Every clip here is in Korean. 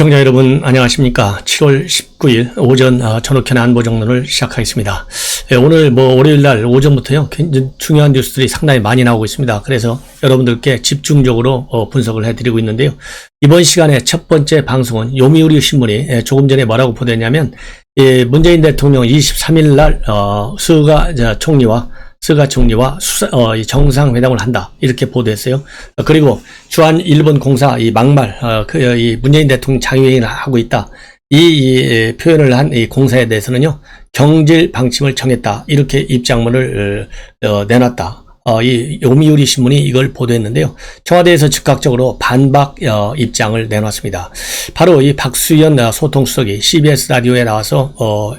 시청자 여러분 안녕하십니까. 7월 19일 오전 전욱현의 안보정론을 시작하겠습니다. 오늘 월요일날 오전부터요 굉장히 중요한 뉴스들이 상당히 많이 나오고 있습니다. 그래서 여러분들께 집중적으로 분석을 해드리고 있는데요. 이번 시간에 첫 번째 방송은 요미우리 신문이 조금 전에 뭐라고 보도했냐면 문재인 대통령 23일날 스가 총리와 정상회담을 한다. 이렇게 보도했어요. 그리고 주한 일본 공사 막말, 이 문재인 대통령 장외회의를 하고 있다. 이 표현을 한 이 공사에 대해서는요, 경질 방침을 정했다. 이렇게 입장문을 내놨다. 이 요미우리 신문이 이걸 보도했는데요. 청와대에서 즉각적으로 반박 입장을 내놨습니다. 바로 이 박수현 소통수석이 CBS 라디오에 나와서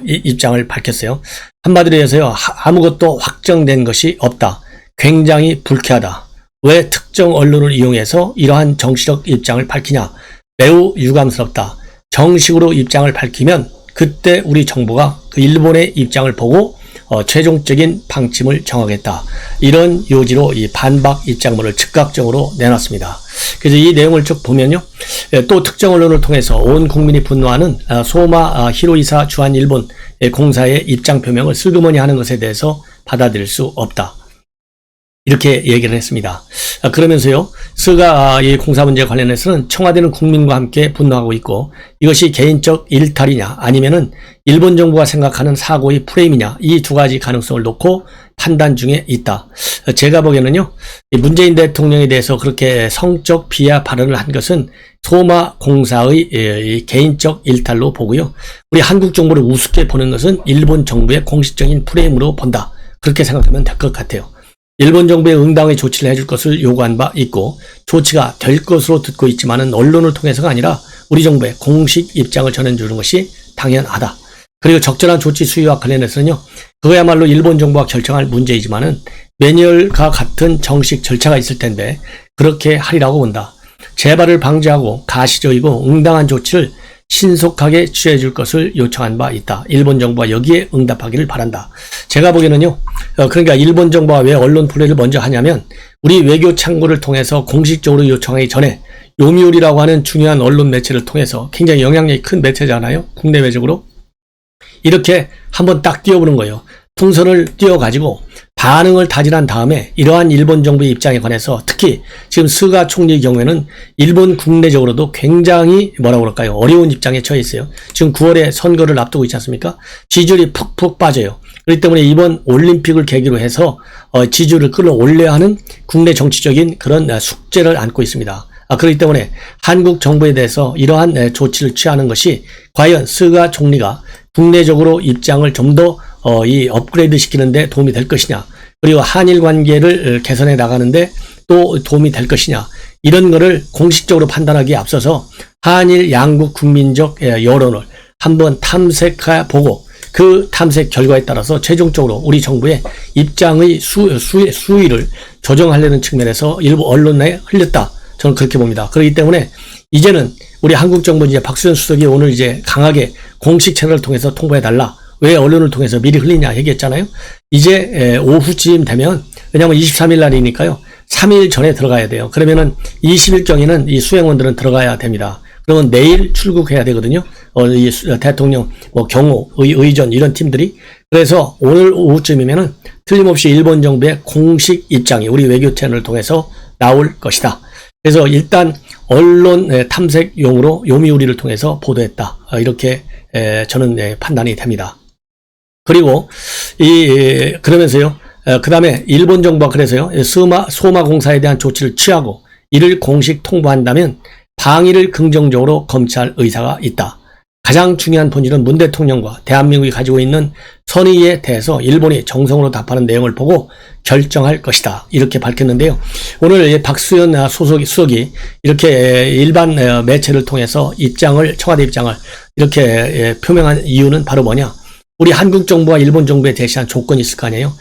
이 입장을 밝혔어요. 한마디로 해서요, 아무것도 확정된 것이 없다. 굉장히 불쾌하다. 왜 특정 언론을 이용해서 이러한 정치적 입장을 밝히냐? 매우 유감스럽다. 정식으로 입장을 밝히면 그때 우리 정부가 그 일본의 입장을 보고 최종적인 방침을 정하겠다. 이런 요지로 이 반박 입장문을 즉각적으로 내놨습니다. 그래서 이 내용을 쭉 보면요. 또 특정 언론을 통해서 온 국민이 분노하는 소마 히로이사 주한 일본 공사의 입장 표명을 슬그머니 하는 것에 대해서 받아들일 수 없다. 이렇게 얘기를 했습니다. 그러면서요, 스가 이 공사 문제 관련해서는 청와대는 국민과 함께 분노하고 있고 이것이 개인적 일탈이냐 아니면은 일본 정부가 생각하는 사고의 프레임이냐 이 두 가지 가능성을 놓고 판단 중에 있다. 제가 보기에는요, 문재인 대통령에 대해서 그렇게 성적 비하 발언을 한 것은 소마 공사의 개인적 일탈로 보고요. 우리 한국 정부를 우습게 보는 것은 일본 정부의 공식적인 프레임으로 본다. 그렇게 생각하면 될 것 같아요. 일본 정부의 응당의 조치를 해줄 것을 요구한 바 있고 조치가 될 것으로 듣고 있지만은 언론을 통해서가 아니라 우리 정부의 공식 입장을 전해주는 것이 당연하다. 그리고 적절한 조치 수위와 관련해서는요, 그거야말로 일본 정부가 결정할 문제이지만은 매뉴얼과 같은 정식 절차가 있을 텐데 그렇게 하리라고 본다. 재발을 방지하고 가시적이고 응당한 조치를 신속하게 취해 줄 것을 요청한 바 있다. 일본 정부가 여기에 응답하기를 바란다. 제가 보기에는요, 그러니까 일본 정부가 왜 언론 플레이를 먼저 하냐면 우리 외교 창구를 통해서 공식적으로 요청하기 전에 요미우리라고 하는 중요한 언론 매체를 통해서 굉장히 영향력이 큰 매체잖아요. 국내외적으로. 이렇게 한번 딱 띄워보는 거예요. 풍선을 띄워가지고 반응을 다진한 다음에 이러한 일본 정부의 입장에 관해서 특히 지금 스가 총리의 경우에는 일본 국내적으로도 굉장히 어려운 입장에 처해 있어요. 지금 9월에 선거를 앞두고 있지 않습니까? 지지율이 푹푹 빠져요. 그렇기 때문에 이번 올림픽을 계기로 해서 지지율을 끌어올려야 하는 국내 정치적인 그런 숙제를 안고 있습니다. 그렇기 때문에 한국 정부에 대해서 이러한 조치를 취하는 것이 과연 스가 총리가 국내적으로 입장을 좀 더 이 업그레이드 시키는데 도움이 될 것이냐, 그리고 한일 관계를 개선해 나가는데 또 도움이 될 것이냐, 이런 거를 공식적으로 판단하기에 앞서서 한일 양국 국민적 여론을 한번 탐색해 보고 그 탐색 결과에 따라서 최종적으로 우리 정부의 입장의 수위를 조정하려는 측면에서 일부 언론에 흘렸다. 저는 그렇게 봅니다. 그렇기 때문에 이제는 우리 한국 정부 이제 박수현 수석이 오늘 이제 강하게 공식 채널을 통해서 통보해달라. 왜 언론을 통해서 미리 흘리냐 얘기했잖아요. 이제 오후쯤 되면, 왜냐하면 23일 날이니까요. 3일 전에 들어가야 돼요. 그러면은 20일경에는 이 수행원들은 들어가야 됩니다. 그러면 내일 출국해야 되거든요. 이 대통령, 경호, 의전 이런 팀들이. 그래서 오늘 오후쯤이면은 틀림없이 일본 정부의 공식 입장이 우리 외교 채널을 통해서 나올 것이다. 그래서 일단 언론 탐색용으로 요미우리를 통해서 보도했다. 이렇게 저는 판단이 됩니다. 그리고 그러면서요, 그 다음에 일본 정부가 그래서요, 소마 공사에 대한 조치를 취하고 이를 공식 통보한다면 방위를 긍정적으로 검토할 의사가 있다. 가장 중요한 본질은 문 대통령과 대한민국이 가지고 있는 선의에 대해서 일본이 정성으로 답하는 내용을 보고 결정할 것이다. 이렇게 밝혔는데요. 오늘 박수현 수석이 이렇게 일반 매체를 통해서 청와대 입장을 이렇게 표명한 이유는 바로 뭐냐? 우리 한국 정부와 일본 정부에 제시한 조건이 있을 거 아니에요?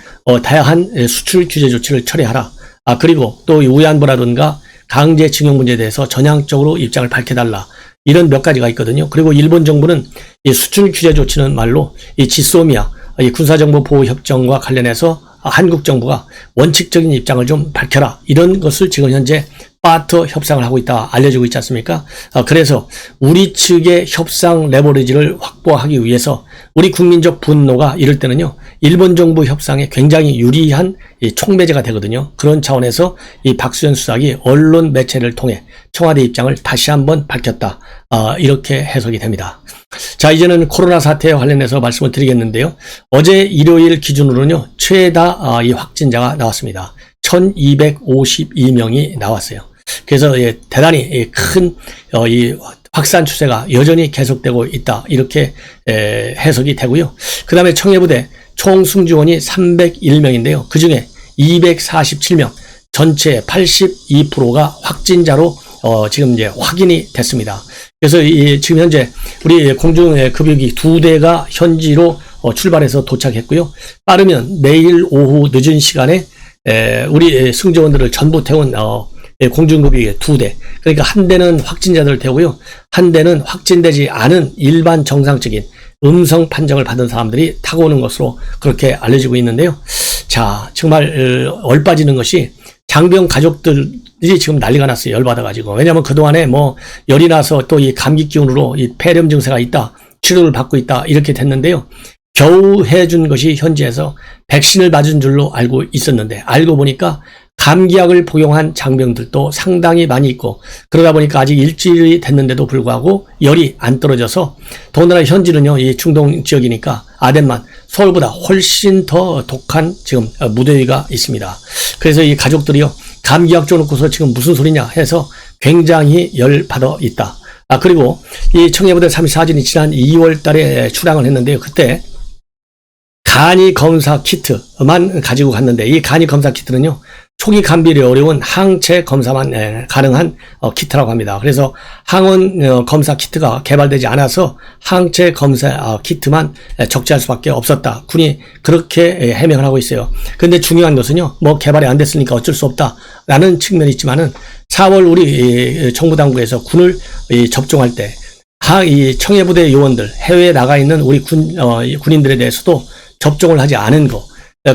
다양한 수출 규제 조치를 철회하라. 그리고 또 위안부라든가 강제징용 문제에 대해서 전향적으로 입장을 밝혀달라. 이런 몇 가지가 있거든요. 그리고 일본 정부는 이 수출 규제 조치는 말로 이 지소미아, 이 군사정보 보호 협정과 관련해서 한국 정부가 원칙적인 입장을 좀 밝혀라. 이런 것을 지금 현재 파트 협상을 하고 있다 알려지고 있지 않습니까? 그래서 우리 측의 협상 레버리지를 확보하기 위해서 우리 국민적 분노가 이럴 때는요, 일본 정부 협상에 굉장히 유리한 이 촉매제가 되거든요. 그런 차원에서 이 박수현 수석이 언론 매체를 통해 청와대 입장을 다시 한번 밝혔다. 이렇게 해석이 됩니다. 자, 이제는 코로나 사태에 관련해서 말씀을 드리겠는데요. 어제 일요일 기준으로는요, 최다 이 확진자가 나왔습니다. 1252명이 나왔어요. 그래서 대단히 큰 이 확산 추세가 여전히 계속되고 있다. 이렇게 해석이 되고요. 그 다음에 청해부대 총 승주원이 301명인데요. 그 중에 247명, 전체 82%가 확진자로 지금 이제 확인이 됐습니다. 그래서 지금 현재 우리 공중급유기 2대가 현지로 출발해서 도착했고요. 빠르면 내일 오후 늦은 시간에 우리 승조원들을 전부 태운 공중급유기 2대, 그러니까 한 대는 확진자들을 태우고요, 한 대는 확진되지 않은 일반 정상적인 음성 판정을 받은 사람들이 타고 오는 것으로 그렇게 알려지고 있는데요. 자, 정말 얼빠지는 것이 장병 가족들이 지금 난리가 났어요. 열받아가지고. 왜냐하면 그동안에 뭐 열이 나서 또 이 감기 기운으로 이 폐렴 증세가 있다, 치료를 받고 있다, 이렇게 됐는데요. 겨우 해준 것이 현지에서 백신을 맞은 줄로 알고 있었는데, 알고 보니까 감기약을 복용한 장병들도 상당히 많이 있고, 그러다 보니까 아직 일주일이 됐는데도 불구하고 열이 안 떨어져서, 더군다나 현지는요, 이 중동 지역이니까 아덴만 서울보다 훨씬 더 독한 지금 무더위가 있습니다. 그래서 이 가족들이요, 감기약 줘놓고서 지금 무슨 소리냐 해서 굉장히 열받아 있다. 그리고 이 청해부대 34진이 지난 2월 달에 출항을 했는데요. 그때 간이 검사 키트만 가지고 갔는데, 이 간이 검사 키트는요, 초기 감비이 어려운 항체 검사만 가능한 키트라고 합니다. 그래서 항원 검사 키트가 개발되지 않아서 항체 검사 키트만 적재할 수밖에 없었다. 군이 그렇게 해명을 하고 있어요. 그런데 중요한 것은요, 뭐 개발이 안 됐으니까 어쩔 수 없다라는 측면이 있지만은 4월 우리 정부 당국에서 군을 접종할 때 이 청해부대 요원들, 해외에 나가 있는 우리 군인들에 대해서도 접종을 하지 않은 거.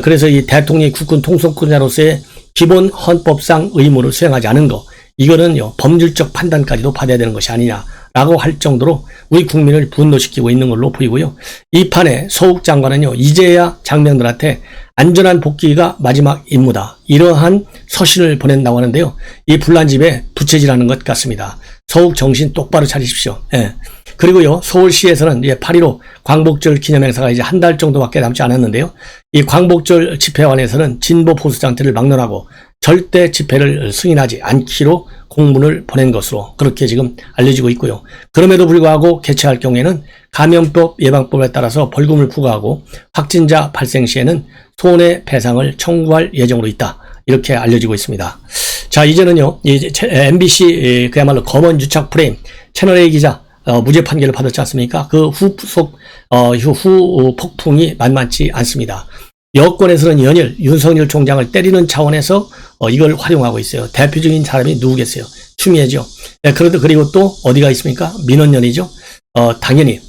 그래서 이 대통령이 국군 통솔권자로서의 기본 헌법상 의무를 수행하지 않은 거, 이거는요, 법률적 판단까지도 받아야 되는 것이 아니냐라고 할 정도로 우리 국민을 분노시키고 있는 걸로 보이고요. 이 판에 서욱 장관은요, 이제야 장병들한테 안전한 복귀가 마지막 임무다, 이러한 서신을 보낸다고 하는데요. 이 불난집에 부채질하는 것 같습니다. 서욱 정신 똑바로 차리십시오. 예. 그리고요, 서울시에서는 8.15 광복절 기념행사가 이제 한 달 정도밖에 남지 않았는데요. 이 광복절 집회에 관해서는 진보 보수 장치를 막론하고 절대 집회를 승인하지 않기로 공문을 보낸 것으로 그렇게 지금 알려지고 있고요. 그럼에도 불구하고 개최할 경우에는 감염법 예방법에 따라서 벌금을 부과하고 확진자 발생 시에는 손해배상을 청구할 예정으로 있다, 이렇게 알려지고 있습니다. 자, 이제는요, MBC 그야말로 검은 유착 프레임 채널A 기자 무죄 판결을 받았지 않습니까? 그 후 폭풍이 만만치 않습니다. 여권에서는 연일 윤석열 총장을 때리는 차원에서 이걸 활용하고 있어요. 대표적인 사람이 누구겠어요? 추미애죠. 그리고 또 어디가 있습니까? 민원연이죠. 당연히.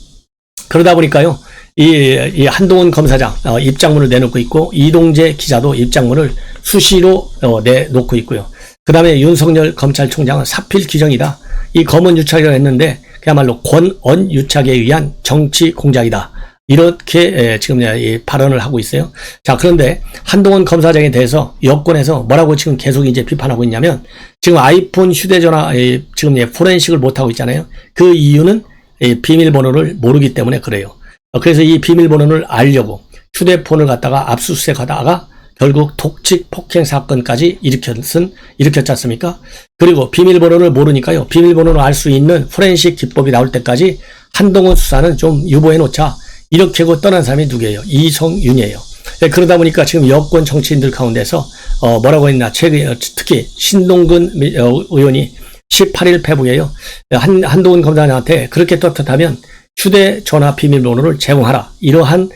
그러다 보니까요, 이 한동훈 검사장 입장문을 내놓고 있고, 이동재 기자도 입장문을 수시로 내놓고 있고요. 그 다음에 윤석열 검찰총장은 사필 규정이다, 이 검은 유착이라고 했는데 그야말로 권언 유착에 의한 정치 공작이다, 이렇게 지금 발언을 하고 있어요. 자, 그런데 한동훈 검사장에 대해서 여권에서 뭐라고 지금 계속 이제 비판하고 있냐면, 지금 아이폰 휴대전화 지금 포렌식을 못하고 있잖아요. 그 이유는 비밀번호를 모르기 때문에 그래요. 그래서 이 비밀번호를 알려고 휴대폰을 갖다가 압수수색하다가 결국 독직 폭행 사건까지 일으켰지 않습니까? 그리고 비밀번호를 모르니까요, 비밀번호를 알 수 있는 포렌식 기법이 나올 때까지 한동훈 수사는 좀 유보해 놓자, 이렇게 하고 떠난 사람이 누구예요? 이성윤이에요. 그러다 보니까 지금 여권 정치인들 가운데서 뭐라고 했나, 특히 신동근 의원이 18일 페북에요, 한동훈 검사장한테 그렇게 떳떳하면 휴대전화 비밀번호를 제공하라, 이러한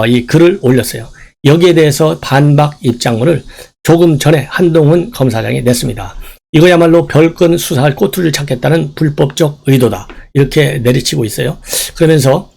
이 글을 올렸어요. 여기에 대해서 반박 입장문을 조금 전에 한동훈 검사장이 냈습니다. 이거야말로 별건 수사할 꼬투리를 찾겠다는 불법적 의도다, 이렇게 내리치고 있어요. 그러면서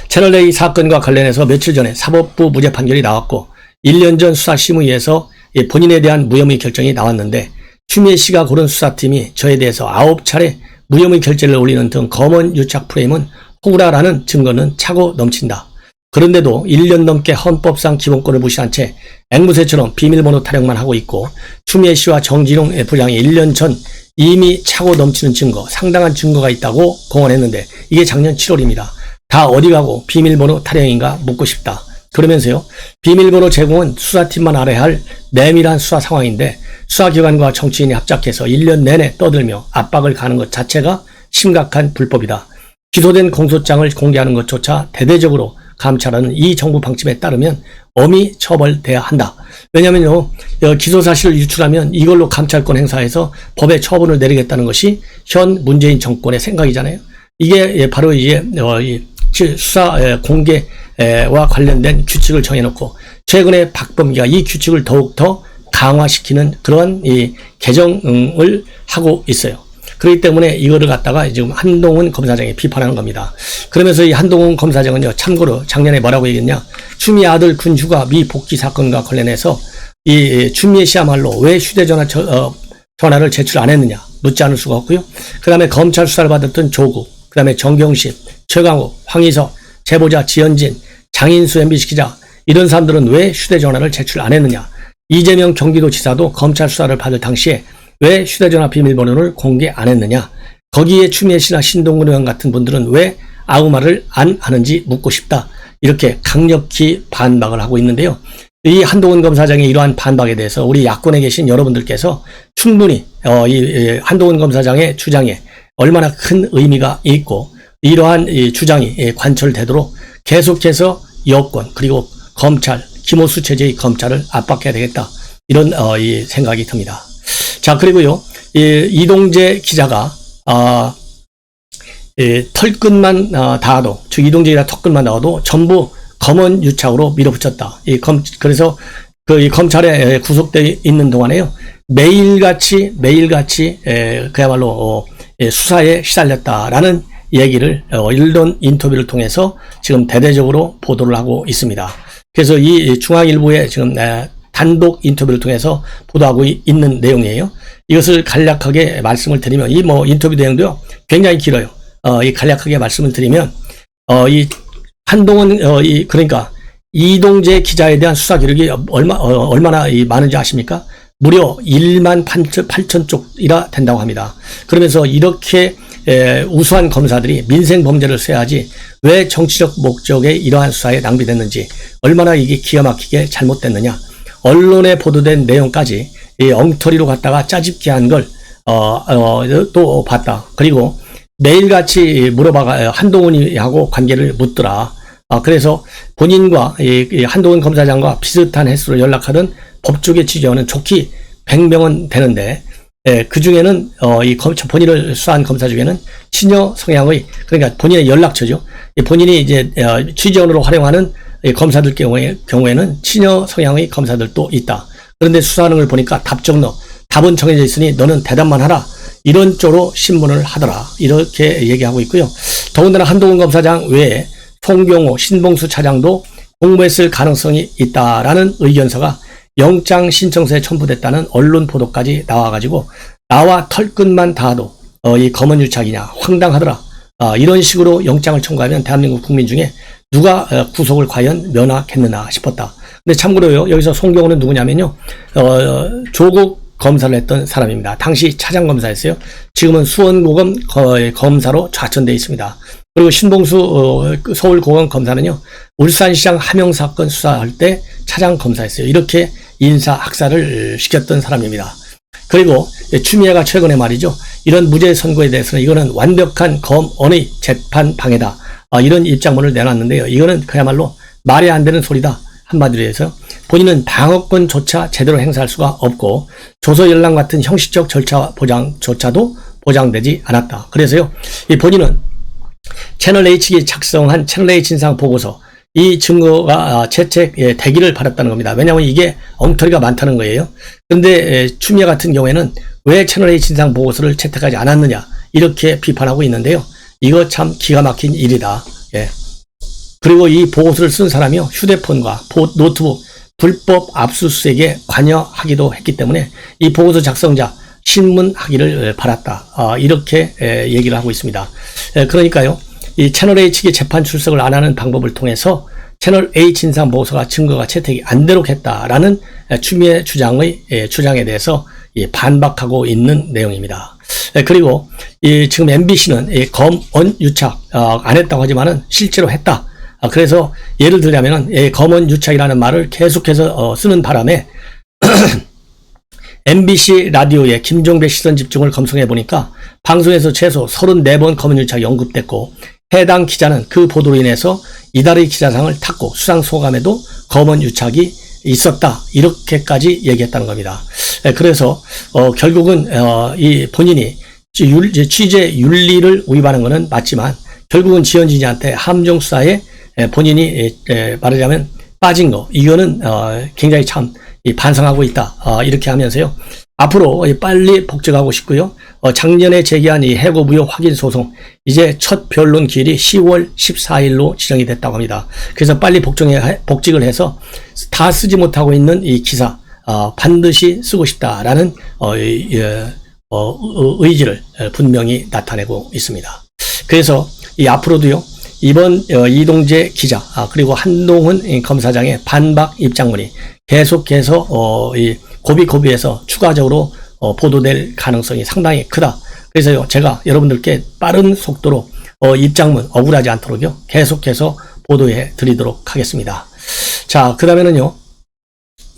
채널A 사건과 관련해서 며칠 전에 사법부 무죄 판결이 나왔고, 1년 전 수사심의에서 본인에 대한 무혐의 결정이 나왔는데, 추미애 씨가 고른 수사팀이 저에 대해서 9차례 무혐의 결재를 올리는 등 검언 유착 프레임은 호구라라는 증거는 차고 넘친다. 그런데도 1년 넘게 헌법상 기본권을 무시한 채 앵무새처럼 비밀번호 타령만 하고 있고 추미애 씨와 정진웅 부장이 1년 전 이미 차고 넘치는 증거, 상당한 증거가 있다고 공언했는데 이게 작년 7월입니다. 다 어디 가고 비밀번호 타령인가 묻고 싶다. 그러면서요. 비밀번호 제공은 수사팀만 알아야 할 내밀한 수사 상황인데 수사기관과 정치인이 합작해서 1년 내내 떠들며 압박을 가는 것 자체가 심각한 불법이다. 기소된 공소장을 공개하는 것조차 대대적으로 감찰하는 이 정부 방침에 따르면 엄히 처벌돼야 한다. 왜냐면요, 기소 사실을 유출하면 이걸로 감찰권 행사해서 법에 처분을 내리겠다는 것이 현 문재인 정권의 생각이잖아요. 이게 바로 이제 수사 공개와 관련된 규칙을 정해놓고 최근에 박범계가 이 규칙을 더욱더 강화시키는 그런 개정을 하고 있어요. 그렇기 때문에 이거를 갖다가 지금 한동훈 검사장이 비판하는 겁니다. 그러면서 이 한동훈 검사장은요, 참고로 작년에 뭐라고 얘기했냐. 추미애 아들 군 휴가 미복귀 사건과 관련해서 이 추미애 씨야말로 왜 휴대전화 전화를 제출 안 했느냐 묻지 않을 수가 없고요. 그 다음에 검찰 수사를 받았던 조국, 그 다음에 정경심, 최강욱, 황희석, 제보자 지현진, 장인수 MBC 기자 이런 사람들은 왜 휴대전화를 제출 안 했느냐. 이재명 경기도지사도 검찰 수사를 받을 당시에 왜 휴대전화 비밀번호를 공개 안 했느냐. 거기에 추미애 씨나 신동근 의원 같은 분들은 왜 아무 말을 안 하는지 묻고 싶다. 이렇게 강력히 반박을 하고 있는데요. 이 한동훈 검사장의 이러한 반박에 대해서 우리 야권에 계신 여러분들께서 충분히 이 한동훈 검사장의 주장에 얼마나 큰 의미가 있고 이러한 이 주장이 관철되도록 계속해서 여권 그리고 검찰, 김호수 체제의 검찰을 압박해야 되겠다. 이런 이 생각이 듭니다. 자, 그리고요, 이동재 기자가 털끝만 닿아도, 즉 이동재 기자 털끝만 닿아도 전부 검언 유착으로 밀어붙였다. 그래서 이 검찰에 구속되어 있는 동안에요, 매일같이 그야말로 수사에 시달렸다라는 얘기를 일본 인터뷰를 통해서 지금 대대적으로 보도를 하고 있습니다. 그래서 이 중앙일보에 지금 단독 인터뷰를 통해서 보도하고 있는 내용이에요. 이것을 간략하게 말씀을 드리면 이 인터뷰 내용도요 굉장히 길어요. 이 간략하게 말씀을 드리면 이 한동훈 그러니까 이동재 기자에 대한 수사 기록이 얼마나 많은지 아십니까? 무려 1만 8천 쪽이나 된다고 합니다. 그러면서 이렇게 우수한 검사들이 민생 범죄를 쇠하지 왜 정치적 목적에 이러한 수사에 낭비됐는지, 얼마나 이게 기가 막히게 잘못됐느냐, 언론에 보도된 내용까지 이 엉터리로 갖다가 짜집게 한 걸 또 봤다. 그리고 매일같이 물어봐가 한동훈이하고 관계를 묻더라. 그래서 본인과 이 한동훈 검사장과 비슷한 횟수로 연락하던 법조계 취재원은 좋게 100명은 되는데, 그 중에는 본인을 수사한 검사 중에는 친여 성향의, 그러니까 본인의 연락처죠. 본인이 이제 취재원으로 활용하는 검사들 경우에는 친여 성향의 검사들도 있다. 그런데 수사하는 걸 보니까 답은 정해져 있으니 너는 대답만 하라. 이런 쪽으로 신문을 하더라. 이렇게 얘기하고 있고요. 더군다나 한동훈 검사장 외에 송경호, 신봉수 차장도 공모했을 가능성이 있다라는 의견서가 영장 신청서에 첨부됐다는 언론 보도까지 나와가지고, 나와 털끝만 닿아도 이 검언 유착이냐, 황당하더라. 이런 식으로 영장을 청구하면 대한민국 국민 중에 누가 구속을 과연 면하겠느냐 싶었다. 근데 참고로요, 여기서 송경호는 누구냐면요, 조국 검사를 했던 사람입니다. 당시 차장검사였어요. 지금은 수원고검 검사로 좌천되어 있습니다. 그리고 신봉수 서울고검 검사는요, 울산시장 함영사건 수사할 때 차장검사였어요. 이렇게 인사학살을 시켰던 사람입니다. 그리고 추미애가 최근에 말이죠, 이런 무죄 선고에 대해서는 이거는 완벽한 검언의 재판 방해다. 이런 입장문을 내놨는데요. 이거는 그야말로 말이 안 되는 소리다. 한마디로 해서 본인은 방어권조차 제대로 행사할 수가 없고 조서연락 같은 형식적 절차 보장조차도 보장되지 않았다. 그래서요, 이 본인은 채널H가 작성한 채널H 진상 보고서, 이 증거가 채택되기를 바랐다는 겁니다. 왜냐하면 이게 엉터리가 많다는 거예요. 그런데 추미애 같은 경우에는 왜 채널H 진상 보고서를 채택하지 않았느냐, 이렇게 비판하고 있는데요. 이거 참 기가 막힌 일이다. 예. 그리고 이 보고서를 쓴 사람이요, 휴대폰과 노트북 불법 압수수색에 관여하기도 했기 때문에 이 보고서 작성자 신문하기를 바랐다. 이렇게 얘기를 하고 있습니다. 그러니까요, 이 채널A 측이 재판 출석을 안 하는 방법을 통해서 채널A 진상보고서가 증거가 채택이 안 되도록 했다라는 추미애 주장에 대해서 반박하고 있는 내용입니다. 그리고 지금 MBC는 검언 유착 안 했다고 하지만은 실제로 했다. 그래서 예를 들자면은 검언 유착이라는 말을 계속해서 쓰는 바람에 MBC 라디오의 김종배 시선 집중을 검색해 보니까 방송에서 최소 34번 검언 유착이 언급됐고, 해당 기자는 그 보도로 인해서 이달의 기자상을 탔고 수상 소감에도 검언 유착이 있었다, 이렇게까지 얘기했다는 겁니다. 그래서 결국은 이 본인이 취재 윤리를 위반한 것은 맞지만 결국은 지연진이한테 함정 수사에 본인이 말하자면 빠진 거, 이거는 굉장히 참 반성하고 있다, 이렇게 하면서요, 앞으로 빨리 복직하고 싶고요. 작년에 제기한 이 해고 무효 확인 소송, 이제 첫 변론 기일이 10월 14일로 지정이 됐다고 합니다. 그래서 빨리 복직을 해서 다 쓰지 못하고 있는 이 기사 반드시 쓰고 싶다라는 의지를 분명히 나타내고 있습니다. 그래서 이 앞으로도요, 이번 이동재 기자 그리고 한동훈 검사장의 반박 입장문이 계속해서 이 고비고비에서 추가적으로 보도될 가능성이 상당히 크다. 그래서요, 제가 여러분들께 빠른 속도로 입장문 억울하지 않도록요, 계속해서 보도해 드리도록 하겠습니다. 자, 그 다음에는요,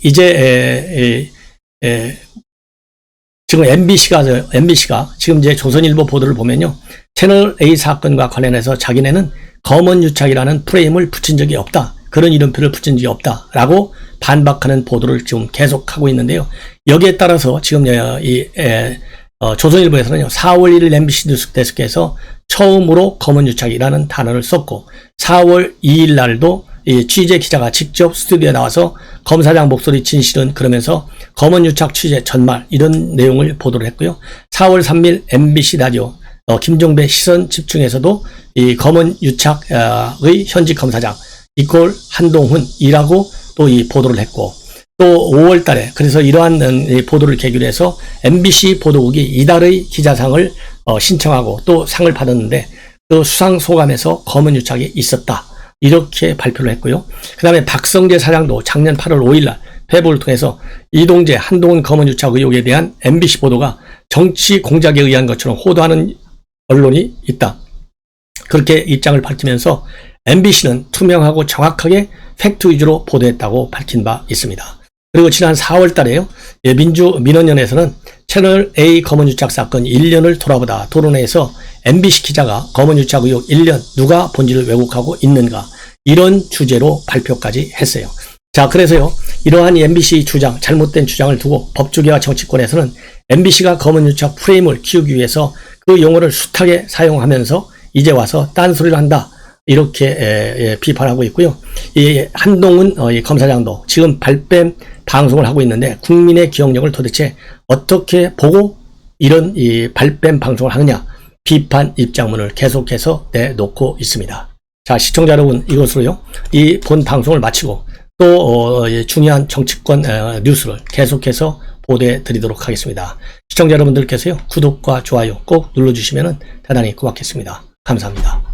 이제 지금 MBC가 지금 이제 조선일보 보도를 보면요, 채널A 사건과 관련해서 자기네는 검언 유착이라는 프레임을 붙인 적이 없다, 그런 이름표를 붙인 적이 없다라고 반박하는 보도를 지금 계속하고 있는데요. 여기에 따라서 지금 조선일보에서는요, 4월 1일 MBC 뉴스데스크에서 처음으로 검언 유착이라는 단어를 썼고, 4월 2일 날도 이 취재 기자가 직접 스튜디오에 나와서 검사장 목소리 진실은 그러면서 검언 유착 취재 전말, 이런 내용을 보도를 했고요. 4월 3일 MBC 라디오 김종배 시선 집중에서도 이 검언 유착의 현직 검사장 이꼴 한동훈이라고 또 이 보도를 했고, 또 5월 달에 그래서 이러한 보도를 계기로 해서 MBC 보도국이 이달의 기자상을 신청하고 또 상을 받았는데, 그 수상 소감에서 검언 유착이 있었다, 이렇게 발표를 했고요. 그 다음에 박성재 사장도 작년 8월 5일날 페이스북을 통해서 이동재 한동훈 검언 유착 의혹에 대한 MBC 보도가 정치 공작에 의한 것처럼 호도하는 언론이 있다, 그렇게 입장을 밝히면서 MBC는 투명하고 정확하게 팩트 위주로 보도했다고 밝힌 바 있습니다. 그리고 지난 4월 달에요, 민원연에서는 채널A 검언 유착 사건 1년을 돌아보다 토론회에서 MBC 기자가 검언 유착 의혹 1년 누가 본질을 왜곡하고 있는가, 이런 주제로 발표까지 했어요. 자, 그래서요, 이러한 MBC 주장, 잘못된 주장을 두고 법조계와 정치권에서는 MBC가 검언 유착 프레임을 키우기 위해서 그 용어를 숱하게 사용하면서 이제 와서 딴소리를 한다, 이렇게 비판하고 있고요. 이 한동훈 검사장도 지금 발뺌 방송을 하고 있는데 국민의 기억력을 도대체 어떻게 보고 이런 이 발뺌 방송을 하느냐, 비판 입장문을 계속해서 내놓고 있습니다. 자, 시청자 여러분, 이것으로요, 이 본 방송을 마치고 또 중요한 정치권 뉴스를 계속해서 보도해 드리도록 하겠습니다. 시청자 여러분들께서요, 구독과 좋아요 꼭 눌러주시면 대단히 고맙겠습니다. 감사합니다.